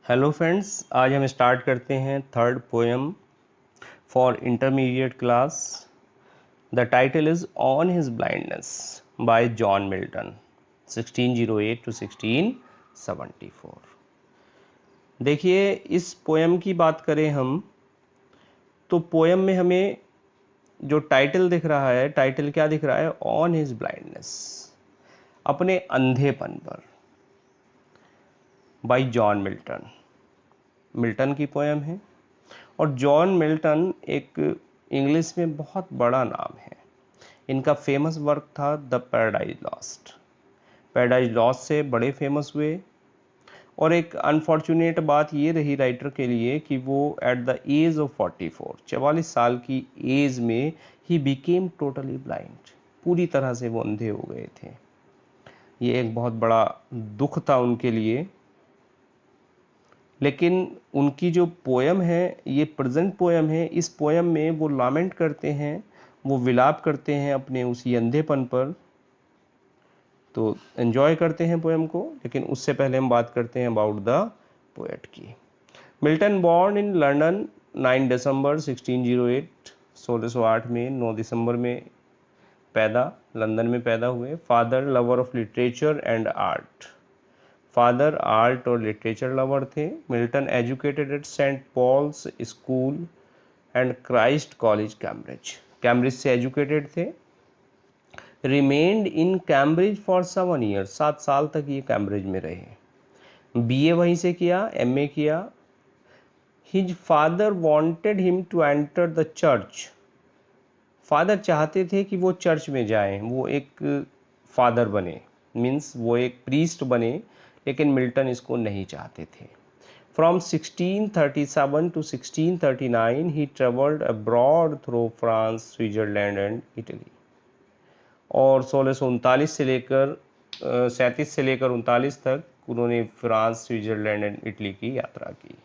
Hello friends, आज हम start करते हैं third poem for intermediate class. The title is on his blindness bye John Milton 1608 to 1674। देखिए, इस पोएम की बात करें हम तो पोएम में हमें जो टाइटल दिख रहा है, टाइटल क्या दिख रहा है? ऑन हिज ब्लाइंडनेस, अपने अंधेपन पर, बाय जॉन मिल्टन। मिल्टन की पोएम है और जॉन मिल्टन एक इंग्लिश में बहुत बड़ा नाम है। इनका फेमस वर्क था the paradise lost. Paradise lost से बड़े फेमस हुए और एक अनफॉर्चुनेट बात ये रही राइटर के लिए कि वो एट द एज ऑफ 44 साल की एज में ही बिकेम टोटली ब्लाइंड। पूरी तरह से वो अंधे हो गए थे। ये एक बहुत बड़ा दुख था उनके लिए। लेकिन उनकी जो पोएम है, ये प्रेजेंट पोएम है, इस पोएम में वो लामेंट करते हैं, वो विलाप करते हैं अपने उसी अंधेपन पर। तो एंजॉय करते हैं पोएम को, लेकिन उससे पहले हम बात करते हैं अबाउट द पोएट की। मिल्टन बॉर्न इन लंदन 9 दिसंबर 1608, 1608 में 9 दिसंबर में पैदा, लंदन में पैदा हुए। Father lover of literature and art, father art और लिटरेचर लवर थे। Milton educated at Saint Paul's school and Christ college Cambridge, Cambridge से एजुकेटेड थे। Remained in Cambridge for 7 year, 7 साल तक ये कैम्ब्रिज में रहे। बीए वहीं से किया, एमए किया। His father wanted him to enter the church, father चाहते थे कि वो चर्च में जाएं, वो एक फादर बने, मीन्स वो एक प्रीस्ट बने, लेकिन मिल्टन इसको नहीं चाहते थे। From 1637 to 1639 he travelled abroad through France, Switzerland and Italy. और 1639 से लेकर 37 से लेकर 39 तक उन्होंने फ्रांस, स्विट्जरलैंड एंड इटली की यात्रा की।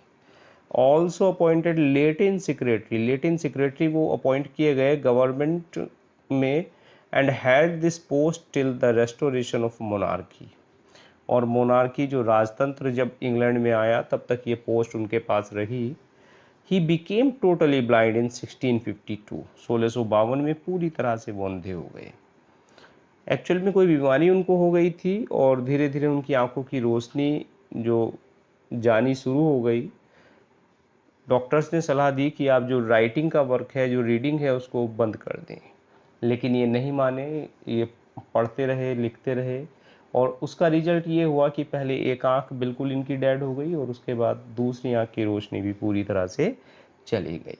Also appointed Latin secretary, Latin secretary वो अपॉइंट किए गए गवर्नमेंट में, and had this post till the restoration of monarchy. और मोनार्की जो राजतंत्र जब इंग्लैंड में आया तब तक ये पोस्ट उनके पास रही। ही बिकेम टोटली ब्लाइंड इन 1652, 1652 में पूरी तरह से वो अंधे हो गए। एक्चुअल में कोई बीमारी उनको हो गई थी और धीरे धीरे उनकी आंखों की रोशनी जो जानी शुरू हो गई। डॉक्टर्स ने सलाह दी कि आप जो राइटिंग का वर्क है, जो रीडिंग है, उसको बंद कर दें, लेकिन ये नहीं माने। ये पढ़ते रहे, लिखते रहे और उसका रिजल्ट ये हुआ कि पहले एक आंख बिल्कुल इनकी डेड हो गई और उसके बाद दूसरी आंख की रोशनी भी पूरी तरह से चली गई।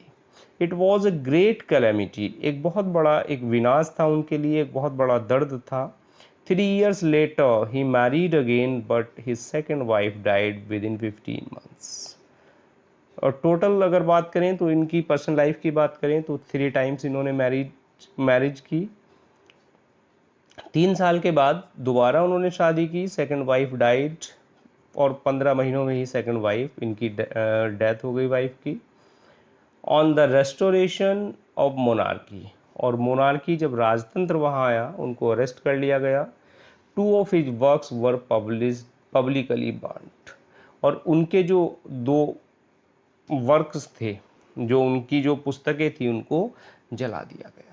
It was a great calamity, एक बहुत बड़ा एक विनाश था उनके लिए, एक बहुत बड़ा दर्द था। 3 years later he married again, but his second wife died within 15 months। और टोटल अगर बात करें तो इनकी पर्सनल लाइफ की बात करें तो 3 टाइम्स इन्होंने मैरिज की। 3 साल के बाद दोबारा उन्होंने शादी की, सेकंड वाइफ डाइड और 15 महीनों में ही सेकंड वाइफ इनकी डेथ हो गई वाइफ की। On the restoration of monarchy, और मोनार्की जब राजतंत्र वहाँ आया उनको अरेस्ट कर लिया गया। 2 of his works were publicly burnt, और उनके जो 2 वर्क्स थे, जो उनकी जो पुस्तकें थी, उनको जला दिया गया।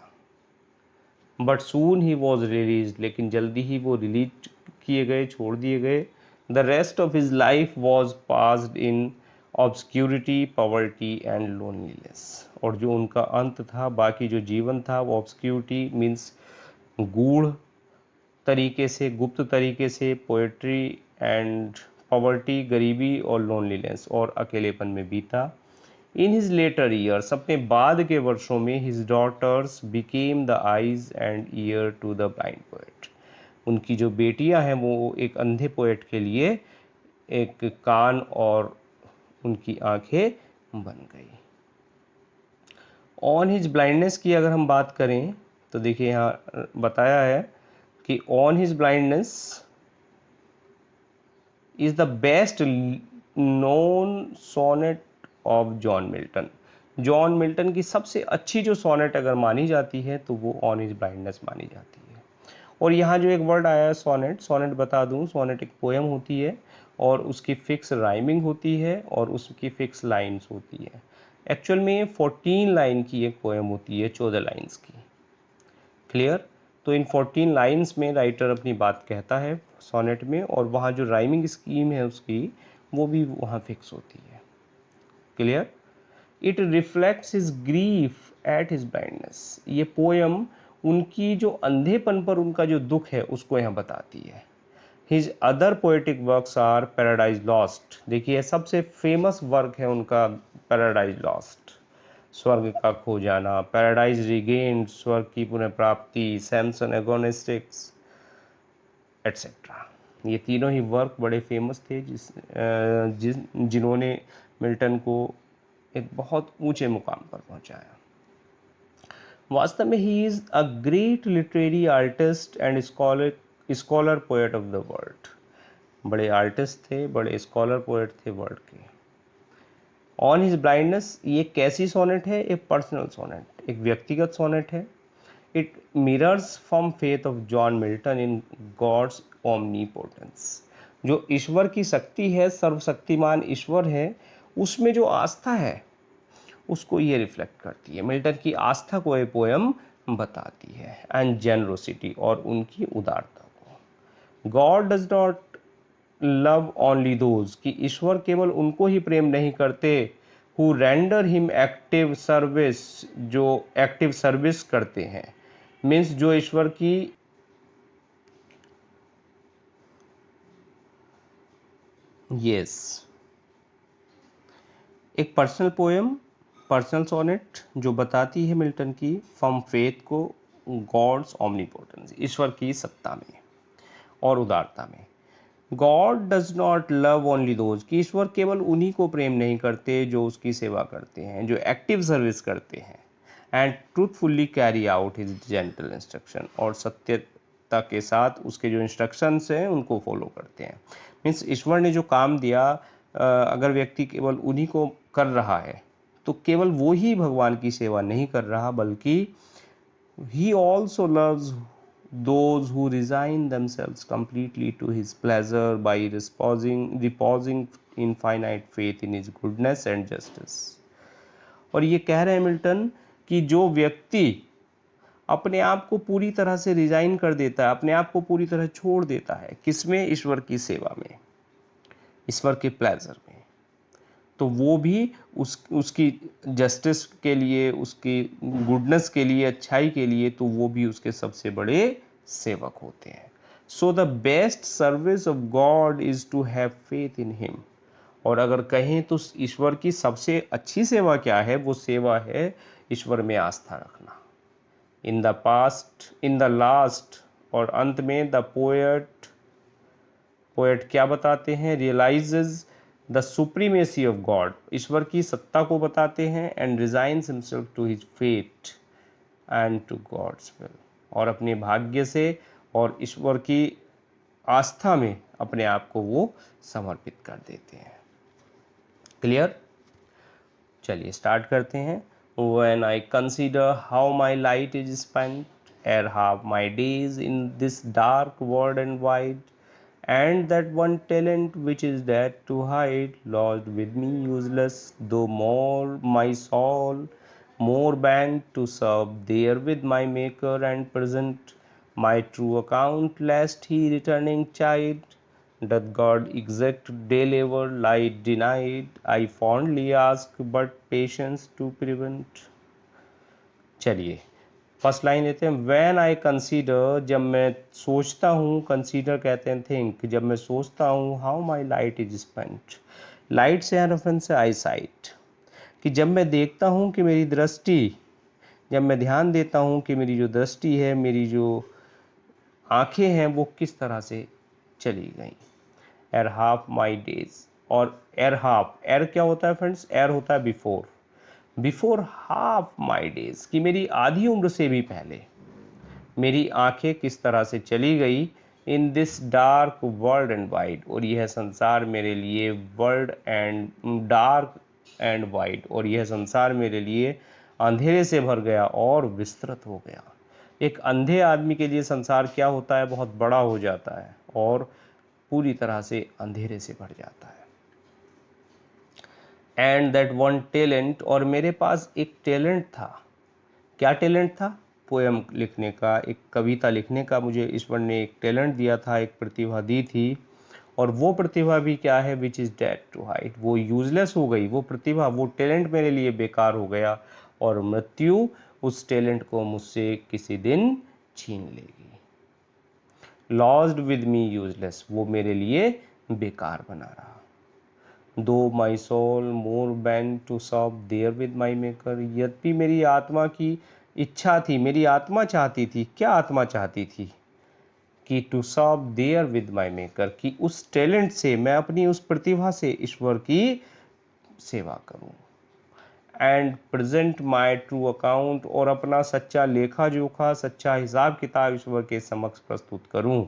But soon he was release, लेकिन जल्दी ही वो रिलीज किए गए, छोड़ दिए गए। The rest of his life was passed in obscurity, poverty and loneliness, और जो उनका अंत था, बाकी जो जीवन था, वो ऑब्सक्यूरिटी मीन्स गूढ़ तरीके से, गुप्त तरीके से, पोएट्री एंड पॉवर्टी, गरीबी और लोनलीनेस और अकेलेपन में बीता। इन हिज लेटर ईयर्स, अपने बाद के वर्षों में, his daughters became the eyes and ear to the blind poet, उनकी जो बेटियां हैं वो एक अंधे पोएट के लिए एक कान और उनकी आंखें बन गई। ऑन हिज ब्लाइंडनेस की अगर हम बात करें तो देखिए यहाँ बताया है कि on his blindness is the best known sonnet of John Milton. John Milton की सबसे अच्छी जो सोनेट अगर मानी जाती है तो वो ऑन हिज ब्लाइंडनेस मानी जाती है। और यहाँ जो एक वर्ड आया है सोनेट, सोनेट बता दूं, सोनेट एक पोएम होती है और उसकी फिक्स राइमिंग होती है और उसकी फिक्स लाइंस होती है। एक्चुअल में 14 लाइन की एक पोएम होती है, 14 लाइंस की। क्लियर? तो इन 14 लाइंस में राइटर अपनी बात कहता है सोनेट में, और वहाँ जो राइमिंग स्कीम है उसकी वो भी वहाँ फिक्स होती है। Clear? It reflects his grief at his blindness. ये पोयम उनकी जो अंधेपन पर उनका जो दुख है उसको यहाँ बताती है। His other poetic works are Paradise Lost. देखिए सबसे फेमस वर्क है उनका पैराडाइज लॉस्ट, स्वर्ग का खो जाना, पैराडाइज रिगेन्ड, स्वर्ग की पुनः प्राप्ति, सैमसन एगोनिस्टिक्स एटसेट्रा। ये तीनों ही वर्क बड़े फेमस थे जिन्होंने मिल्टन को एक बहुत ऊंचे मुकाम पर पहुंचाया। वास्तव में he is a great literary artist and scholar poet of the world. बड़े आर्टिस्ट थे, बड़े स्कॉलर पोएट थे वर्ल्ड के। ऑन हिज ब्लाइंडनेस, ये कैसी सोनेट है? एक पर्सनल सोनेट, एक व्यक्तिगत सोनेट है। It mirrors from faith of John Milton in God's omnipotence. जो ईश्वर की शक्ति है, सर्वशक्तिमान ईश्वर है, उसमें जो आस्था है उसको ये रिफ्लेक्ट करती है। मिल्टन की आस्था को ये पोएम बताती है। एंड जेनरोसिटी, और उनकी उदारता को। God does not love only those, कि ईश्वर केवल उनको ही प्रेम नहीं करते who render him active service, जो एक्टिव सर्विस करते हैं। मीन्स जो ईश्वर की एक पर्सनल पोएम, पर्सनल सोनेट जो बताती है मिल्टन की फ्रॉम फेथ को गॉड्स ओमनीपोटेंस, ईश्वर की सत्ता में और उदारता में। God does not love only those, कि ईश्वर केवल उन्हीं को प्रेम नहीं करते जो उसकी सेवा करते हैं, जो एक्टिव सर्विस करते हैं। And truthfully carry out his gentle instruction, और सत्यता के साथ उसके जो इंस्ट्रक्शंस हैं उनको फॉलो करते हैं। मीन्स ईश्वर ने जो काम दिया, अगर व्यक्ति केवल उन्हीं को कर रहा है तो केवल वो ही भगवान की सेवा नहीं कर रहा, बल्कि he also loves those who resign themselves completely to his pleasure by reposing in finite faith in his goodness and justice। और ये कह रहे हैं मिल्टन कि जो व्यक्ति अपने आप को पूरी तरह से रिजाइन कर देता है, अपने आप को पूरी तरह छोड़ देता है, किसमें? ईश्वर की सेवा में, ईश्वर के प्लेजर में, तो वो भी उसकी जस्टिस के लिए, उसकी गुडनेस के लिए, अच्छाई के लिए, तो वो भी उसके सबसे बड़े सेवक होते हैं। So the best service of God is to have faith in him. और अगर कहें तो ईश्वर की सबसे अच्छी सेवा क्या है? वो सेवा है ईश्वर में आस्था रखना। In the past, in the last, और अंत में द पोएट क्या बताते हैं? Realises the supremacy of God, ईश्वर की सत्ता को बताते हैं। And resigns himself to his fate and to God's will, और अपने भाग्य से और ईश्वर की आस्था में अपने आप को वो समर्पित कर देते हैं। क्लियर? चलिए स्टार्ट करते हैं। When I consider how my light is spent, ere half my days in this dark world and wide, and that one talent which is dead to hide, lodged with me useless, though more my soul more bent to serve there with my Maker and present my true account, lest he returning chide, doth God exact deliver lie denied, I fondly ask but patience to prevent। चलिए first line लेते हैं। When I consider, जब मैं सोचता हूँ, consider कहते हैं think, जब मैं सोचता हूँ, how my light is spent, light से रेफरेंस है आई साइट, कि जब मैं देखता हूँ कि मेरी दृष्टि, जब मैं ध्यान देता हूँ कि मेरी जो दृष्टि है, मेरी जो आंखें हैं, वो किस तरह से चली गई। एर हाफ माई डेज, और एर हाफ, एर क्या होता है फ्रेंड्स? एर होता है before, before half my days, कि मेरी आधी उम्र से भी पहले मेरी आंखें किस तरह से चली गई। In this dark world and wide, और यह संसार मेरे लिए world and dark and wide, और यह संसार मेरे लिए अंधेरे से भर गया और विस्तृत हो गया। एक अंधे आदमी के लिए संसार क्या होता है? बहुत बड़ा हो जाता है और पूरी तरह से अंधेरे से भर जाता है। एंड दैट वन टैलेंट, और मेरे पास एक टैलेंट था। क्या टैलेंट था? पोएम लिखने का, एक कविता लिखने का मुझे ईश्वर ने एक टैलेंट दिया था, एक प्रतिभा दी थी। और वो प्रतिभा भी क्या है? Which is death to hide, वो यूजलेस हो गई, वो प्रतिभा, वो टैलेंट मेरे लिए बेकार हो गया, और मृत्यु उस टैलेंट को मुझसे किसी दिन छीन लेगी। लॉस्ड विद मी यूजलेस, वो मेरे लिए बेकार बना रहा। Though my soul more bent to serve therewith my Maker, यद्यपि मेरी आत्मा की इच्छा थी, मेरी आत्मा चाहती थी, क्या आत्मा चाहती थी? कि to serve therewith my Maker, कि उस टैलेंट से, मैं अपनी उस प्रतिभा से ईश्वर की सेवा करूं। And present my true account, और अपना सच्चा लेखा जोखा, सच्चा हिसाब किताब ईश्वर के समक्ष प्रस्तुत करूं।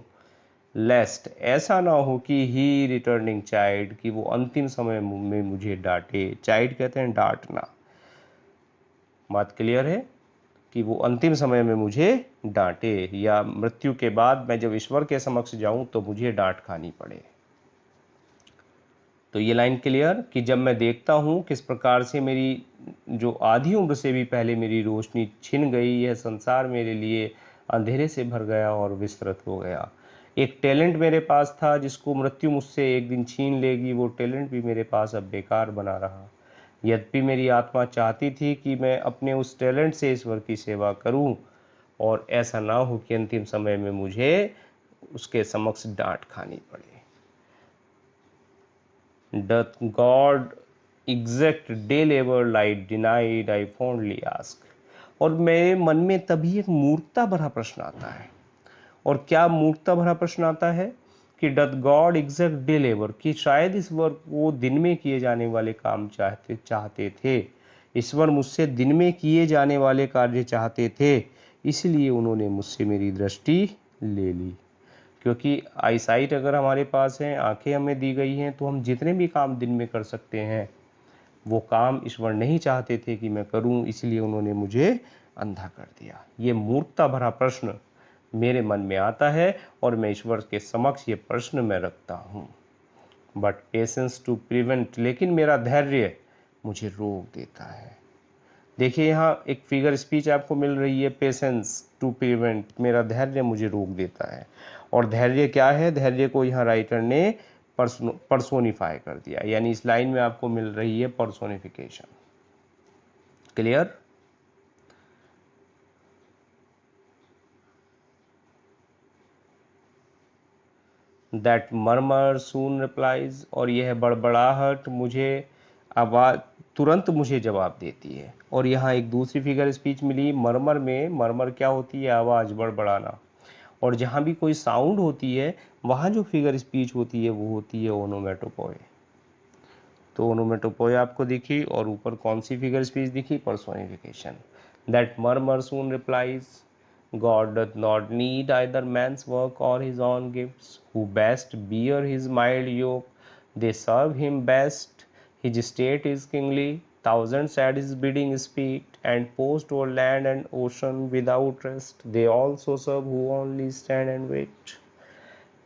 लेस्ट, ऐसा ना हो कि ही रिटर्निंग चाइल्ड, कि वो अंतिम समय में मुझे डांटे। चाइल्ड कहते हैं डांटना। बात क्लियर है? कि वो अंतिम समय में मुझे डांटे, या मृत्यु के बाद मैं जब ईश्वर के समक्ष जाऊं तो मुझे डांट खानी पड़े। तो ये लाइन क्लियर, कि जब मैं देखता हूं किस प्रकार से मेरी जो आधी उम्र से भी पहले मेरी रोशनी छिन गई, यह संसार मेरे लिए अंधेरे से भर गया और विस्तृत हो गया। एक टैलेंट मेरे पास था जिसको मृत्यु मुझसे एक दिन छीन लेगी, वो टैलेंट भी मेरे पास अब बेकार बना रहा। यद्यपि मेरी आत्मा चाहती थी कि मैं अपने उस टैलेंट से ईश्वर की सेवा करूं, और ऐसा ना हो कि अंतिम समय में मुझे उसके समक्ष डांट खानी पड़े। Doth God exact day labor light denied, I fondly ask। और मेरे मन में तभी एक मूर्खता भरा प्रश्न आता है। और क्या मूर्खता भरा प्रश्न आता है? कि doth God exact day labour, कि शायद ईश्वर को दिन में किए जाने वाले काम चाहते थे। ईश्वर मुझसे दिन में किए जाने वाले कार्य चाहते थे, इसलिए उन्होंने मुझसे मेरी दृष्टि ले ली। क्योंकि आईसाइट अगर हमारे पास है, आंखें हमें दी गई हैं, तो हम जितने भी काम दिन में कर सकते हैं, वो काम ईश्वर नहीं चाहते थे कि मैं करूं, इसलिए उन्होंने मुझे अंधा कर दिया। ये मूर्खता भरा प्रश्न मेरे मन में आता है, और मैं ईश्वर के समक्ष ये प्रश्न मैं रखता हूँ। बट पेशेंस टू प्रिवेंट, लेकिन मेरा धैर्य मुझे रोक देता है। देखिए यहाँ एक फिगर स्पीच आपको मिल रही है, पेशेंस टू प्रिवेंट, मेरा धैर्य मुझे रोक देता है। और धैर्य क्या है? धैर्य को यहाँ राइटर ने पर्सोनिफाई कर दिया, यानी इस लाइन में आपको मिल रही है personification. Clear? That murmur soon replies, और यह बड़बड़ाहट मुझे आवाज तुरंत मुझे जवाब देती है। और यहाँ एक दूसरी फिगर स्पीच मिली, मर्मर में, मर्मर क्या होती है? आवाज, बड़बड़ाना। और जहाँ भी कोई साउंड होती है, वहाँ जो फिगर स्पीच होती है वो होती है ओनोमेटोपोए। तो ओनोमेटोपोए आपको दिखी, और ऊपर कौन सी फिगर स्पीच दिखी? Personification. That murmur soon replies, God doth not need either man's work or his own gifts, who best bear his mild yoke, they serve him best, his state is kingly, thousands at his bidding speak, and post o'er land and ocean without rest, they also serve who only stand and wait।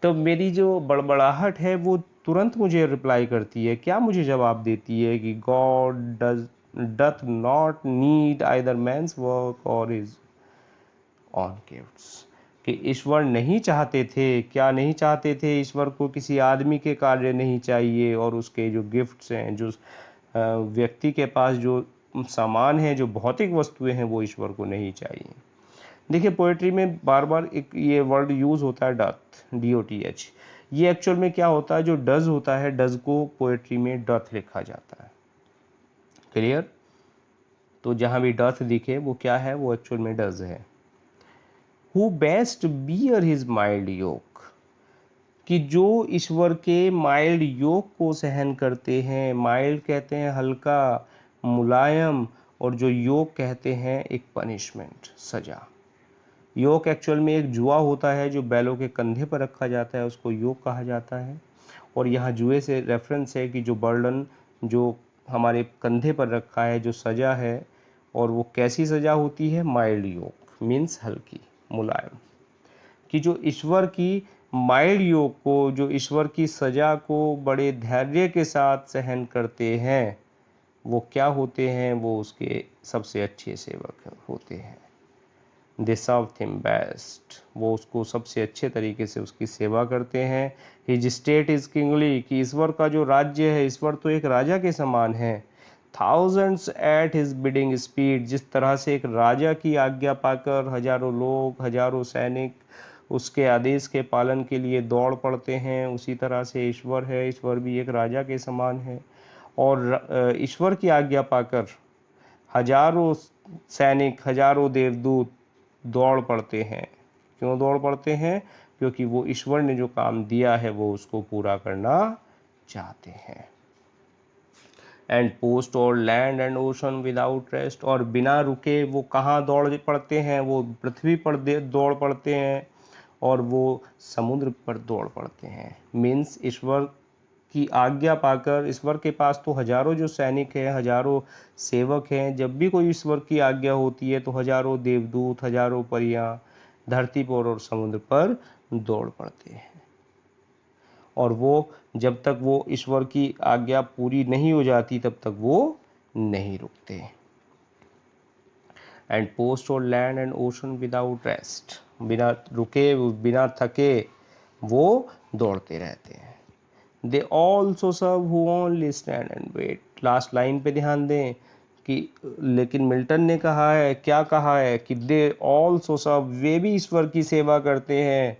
तो मेरी जो बड़बड़ाहट है वो तुरंत मुझे reply करती है, क्या मुझे जवाब देती है? कि God doth not need either man's work or his on gifts, कि ईश्वर नहीं चाहते थे, क्या नहीं चाहते थे? ईश्वर को किसी आदमी के कार्य नहीं चाहिए, और उसके जो गिफ्ट्स हैं, जो व्यक्ति के पास जो सामान है, जो भौतिक वस्तुएं हैं, वो ईश्वर को नहीं चाहिए। देखिए पोएट्री में बार बार एक ये वर्ड यूज होता है, डथ, DOTH। ये एक्चुअल में क्या होता है? जो डज होता है, डज को पोएट्री में डथ लिखा जाता है। क्लियर? तो जहां भी डथ दिखे वो क्या है? वो एक्चुअल में डज है। Who best bear his mild yoke, कि जो ईश्वर के माइल्ड योक को सहन करते हैं। माइल्ड कहते हैं हल्का, मुलायम, और जो योक कहते हैं एक पनिशमेंट, सजा। योक एक्चुअल में एक जुआ होता है जो बैलों के कंधे पर रखा जाता है, उसको योक कहा जाता है। और यहाँ जुए से रेफरेंस है कि जो बर्डन जो हमारे कंधे पर रखा है, जो सजा है, और वो कैसी सजा होती है? माइल्ड योक मीन्स हल्की, मुलायम। कि जो ईश्वर की माइल्ड योग को, जो ईश्वर की सजा को बड़े धैर्य के साथ सहन करते हैं, वो क्या होते हैं? वो उसके सबसे अच्छे सेवक होते हैं। दे सर्व हिम बेस्ट, वो उसको सबसे अच्छे तरीके से उसकी सेवा करते हैं। हिज स्टेट इज किंगली, कि ईश्वर का जो राज्य है, ईश्वर तो एक राजा के समान है। Thousands at his bidding speed, जिस तरह से एक राजा की आज्ञा पाकर हजारों लोग, हजारों सैनिक उसके आदेश के पालन के लिए दौड़ पड़ते हैं, उसी तरह से ईश्वर है, ईश्वर भी एक राजा के समान है। और ईश्वर की आज्ञा पाकर हजारों सैनिक, हजारों देवदूत दौड़ पड़ते हैं। क्यों दौड़ पड़ते हैं? क्योंकि वो ईश्वर ने जो काम दिया है वो उसको पूरा करना चाहते हैं। And post o'er land and ocean without rest, और बिना रुके वो कहाँ दौड़ पड़ते हैं? वो पृथ्वी पर दौड़ पड़ते हैं और वो समुद्र पर दौड़ पड़ते हैं। मीन्स ईश्वर की आज्ञा पाकर, ईश्वर के पास तो हजारों जो सैनिक हैं, हजारों सेवक हैं, जब भी कोई ईश्वर की आज्ञा होती है तो हजारों देवदूत, हजारों परियां धरती पर और समुद्र पर दौड़ पड़ते हैं। और वो जब तक वो ईश्वर की आज्ञा पूरी नहीं हो जाती तब तक वो नहीं रुकते। And post o'er land and ocean without rest, बिना रुके, बिना थके वो दौड़ते रहते हैं। They also serve who only stand and wait. Last line पे ध्यान दें कि लेकिन मिल्टन ने कहा है, क्या कहा है कि दे ऑल्सो सर्व, वे भी ईश्वर की सेवा करते हैं,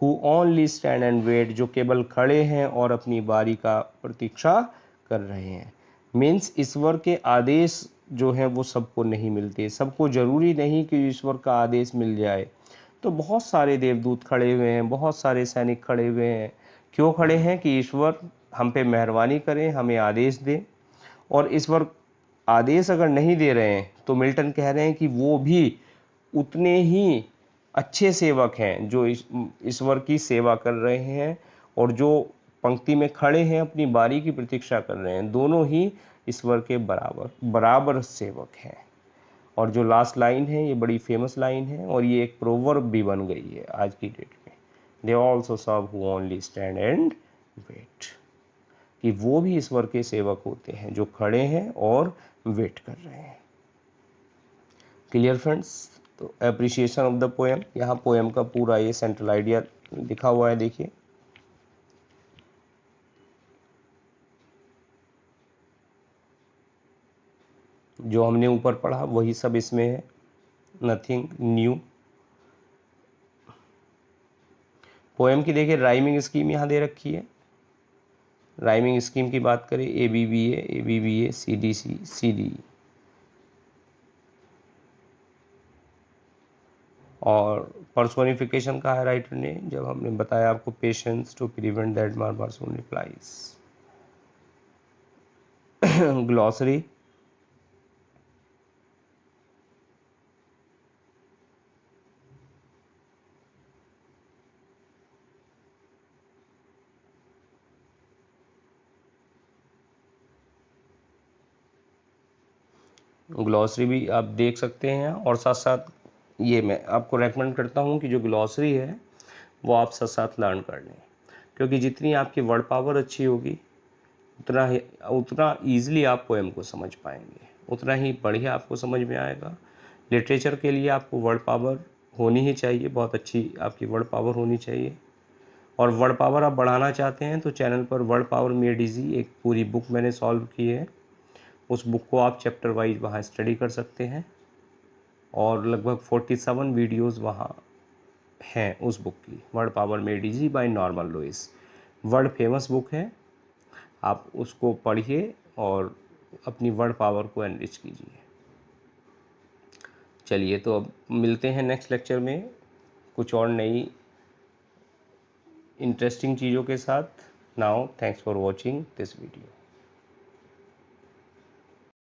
who only stand and wait, जो केवल खड़े हैं और अपनी बारी का प्रतीक्षा कर रहे हैं। मीन्स ईश्वर के आदेश जो हैं वो सबको नहीं मिलते, सबको जरूरी नहीं कि ईश्वर का आदेश मिल जाए। तो बहुत सारे देवदूत खड़े हुए हैं, बहुत सारे सैनिक खड़े हुए हैं। क्यों खड़े हैं? कि ईश्वर हम पे मेहरबानी करें, हमें आदेश दें। और ईश्वर आदेश अगर नहीं दे रहे हैं तो मिल्टन कह रहे हैं कि वो भी उतने ही अच्छे सेवक हैं जो ईश्वर की सेवा कर रहे हैं, और जो पंक्ति में खड़े हैं अपनी बारी की प्रतीक्षा कर रहे हैं, दोनों ही ईश्वर के बराबर बराबर सेवक हैं। और जो लास्ट लाइन है ये बड़ी फेमस लाइन है और ये एक प्रोवर्ब भी बन गई है आज की डेट में। They also serve who only stand and wait, कि वो भी ईश्वर के सेवक होते हैं जो खड़े हैं और वेट कर रहे हैं। Clear friends? तो एप्रिसिएशन ऑफ द पोएम, यहाँ पोएम का पूरा ये सेंट्रल आइडिया लिखा हुआ है, देखिए। जो हमने ऊपर पढ़ा वही सब इसमें है, नथिंग न्यू। पोएम की देखिए राइमिंग स्कीम यहाँ दे रखी है। राइमिंग स्कीम की बात करें, ABBA, CDC, CD। और पर्सोनिफिकेशन कहा है राइटर ने, जब हमने बताया आपको, पेशेंस टू प्रिवेंट दैट मार पर्सन रिप्लाइज। ग्लॉसरी, ग्लॉसरी भी आप देख सकते हैं। और साथ साथ ये मैं आपको रेकमेंड करता हूँ कि जो ग्लॉसरी है वो आप साथ साथ लर्न कर लें, क्योंकि जितनी आपकी वर्ड पावर अच्छी होगी उतना ईजिली आप पोएम को समझ पाएंगे, उतना ही बढ़िया आपको समझ में आएगा। लिटरेचर के लिए आपको वर्ड पावर होनी ही चाहिए, बहुत अच्छी आपकी वर्ड पावर होनी चाहिए। और वर्ड पावर आप बढ़ाना चाहते हैं तो चैनल पर वर्ड पावर मेड इजी एक पूरी बुक मैंने सॉल्व की है, उस बुक को आप चैप्टर वाइज वहाँ स्टडी कर सकते हैं। और लगभग 47 वीडियोस वहाँ हैं उस बुक की, Word Power Made Easy by Norman Lewis. World famous book है, आप उसको पढ़िए और अपनी वर्ड पावर को एनरिच कीजिए। चलिए, तो अब मिलते हैं नेक्स्ट लेक्चर में कुछ और नई इंटरेस्टिंग चीज़ों के साथ। Now thanks for watching this video.